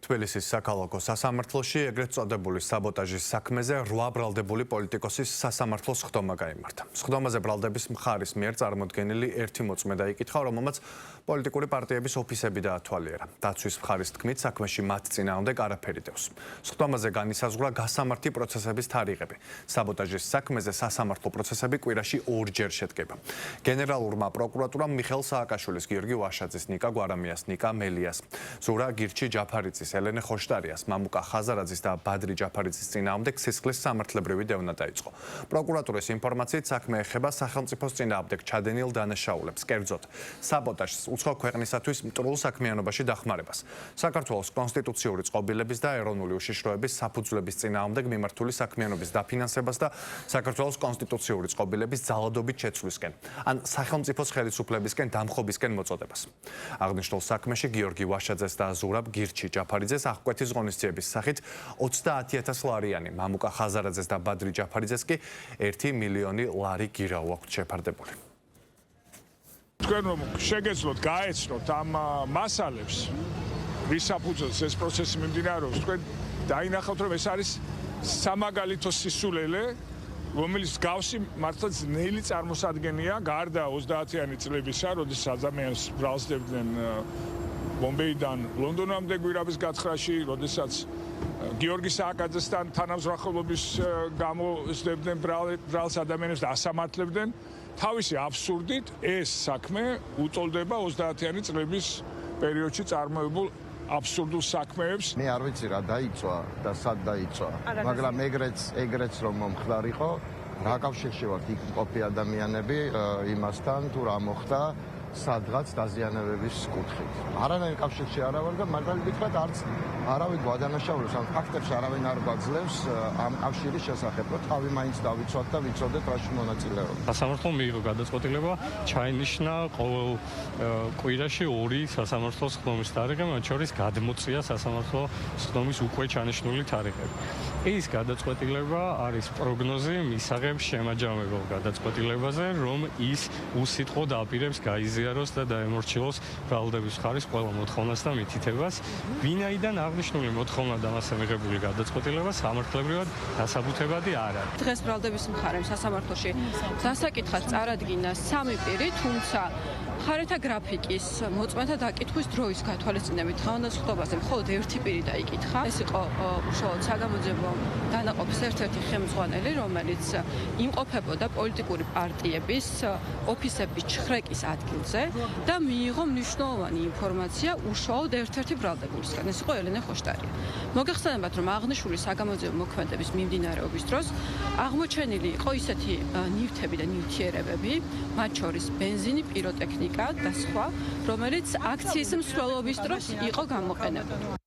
თბილისის საქალაქო სასამართლოში ეგრეთ წოდებული საბოტაჟის საქმეზე 8 ბრალდებული პოლიტიკოსის სასამართლოს ხდომა გაიმართა. ხდომაზე ბრალდების მხარის მიერ წარმოდგენილი ერთი მოწმე დაიკითხა, რომელმაც პოლიტიკური პარტიების ოფისები დაათვალიერა. დაცვის მხარის თქმით, საქმეში მათ წინააღმდეგ არაფერი დევს. ხდომაზე განისაზღვრა გასამართი პროცესების თარიღები. საბოტაჟის საქმეზე სასამართლო პროცესები კვირაში 2 ჯერ შედგება. გენერალურმა პროკურატურამ მიხეილ სააკაშვილის, გიორგი ვაშაძის, ნიკა გვარამიას, ნიკა მელიას, ზურა გირჩი ჯაფარიძის, ელენე ხოშტარიას, მამუკა ხაზარაძის და ბადრი ჯაფარიძის წინააღმდეგ სისხლის სამართლებრივი დევნა დაიწყო. პროკურატურის ინფორმაციით საქმე ეხება სახელმწიფოს წინააღმდეგ ჩადენილ დანაშაულებს, კერძოდ საბოტაჟს, უცხო ქვეყნისათვის მტრულ საქმიანობაში დახმარებას, საქართველოს კონსტიტუციური წყობილების და ეროვნული უშიშროების საფუძვლების წინააღმდეგ მიმართული საქმიანობის დაფინანსებას და საქართველოს კონსტიტუციური წყობილების ძალადობით შეცვლისკენ, ან სახელმწიფოს ხელისუფლებისკენ დამხობისკენ მოწოდებას. აღნიშნულ საქმეში გიორგი ვაშაძეს და ზურაბ გირჩი ჯაფარიძეს აღკვეთის ღონისძიების სახით 30,000 ლარიანი, მამუკა ხაზარაძეს და ბადრი ჯაფარიძეს კი 1 მილიონი ლარი გირაო აქვთ შეფარდებული. თქვენ რომ შეგეძლოთ გაეცნოთ ამ მასალებს, რის საფუძველზე ეს პროცესი მიმდინარეობს, თქვენ დაინახავთ რომ ეს არის სამაგალითო სისულელე, რომელიც გავსი მართლა ძნელი წარმოსადგენია გარდა 30-იანი წლებისა, როდესაც ადამიანს ბრალსდებდნენ ბომბეიდან ლონდონამდე გვირაბის გათხრაში, როდესაც გიორგი სააკაძესთან თანამზრახველობის გამო ზდებდნენ ბრალს ადამიანებს და ასამართლებდნენ. თავისი აბსურდით ეს საქმე უტოლდება 30-იანი წლების პერიოდში წარმოებულ აბსურდულ საქმეებს. მე არ ვიცი რა დაიწვა და სად დაიწვა, მაგრამ ეგრეც რომ მომხდარიყო, რა კავშირში ვართ იქ მყოფი ადამიანები იმასთან თუ რა მოხდა სადღაც დაზიანებების კუთხით. არანაირ კავშირში არა ვარ და მაგალითად გითხრათ არც არავინ გვადანაშაულებს, ამ ფაქტებს არავინ არ გვაძლევს ამ კავშირის შესახებ, რომ თავი მაინც დავიცვათ და ვიცოდეთ რაში მონაწილეობთ. სასამართლომ მიიღო გადაწყვეტილება ჩაინიშნა ყოველ კვირაში 2 სასამართლოს ხდომის თარიღი, მათ შორის გადმოწია სასამართლოს ხდომის უკვე ჩანიშნული თარიღები. ეს გადაწყვეტილება არის პროგნოზი მისაღებ შემაჯამებელ გადაწყვეტილებაზე, რომ ის უსიტყვოდ აპირებს გაიზიაროს და დაემორჩილოს ბრალდების მხარის ყველა მოთხოვნას და მითითებას, ვინაიდან აღნიშნული მოთხოვნა და მასზე მიღებული გადაწყვეტილება სამართლებრივად დასაბუთებადი არ არის. დღეს ბრალდების მხარემ სასამართლოში დასაკითხად წარადგინა 3 პირი, თუმცა მხარეთა გრაფიკის მოწმეთა დაკითხვის დროის გათვალისწინებით თავდასხმობაზე მხოლოდ 1 პირი დაიკითხა. ეს იყო უშუალოდ საგამოძიებო დანაყოფის ერთ-ერთი ხელმძღვანელი, რომელიც იმყოფებოდა პოლიტიკური პარტიების ოფისების ჩხრეკის ადგილზე და მიიღო მნიშვნელოვანი ინფორმაცია უშუალოდ ერთ-ერთი ბრალდებულისგან. ეს იყო ელენე ხოშტარია. მოგეხსენებათ, რომ აღნიშნული საგამოძიებო მოქმედების მიმდინარეობის დროს აღმოჩენილი იყო ისეთი ნივთები და ნივთიერებები, მათ შორის ბენზინი, პიროტექნიკა და სხვა, რომელიც აქციის მსვლელობის დროს იყო გამოყენებული.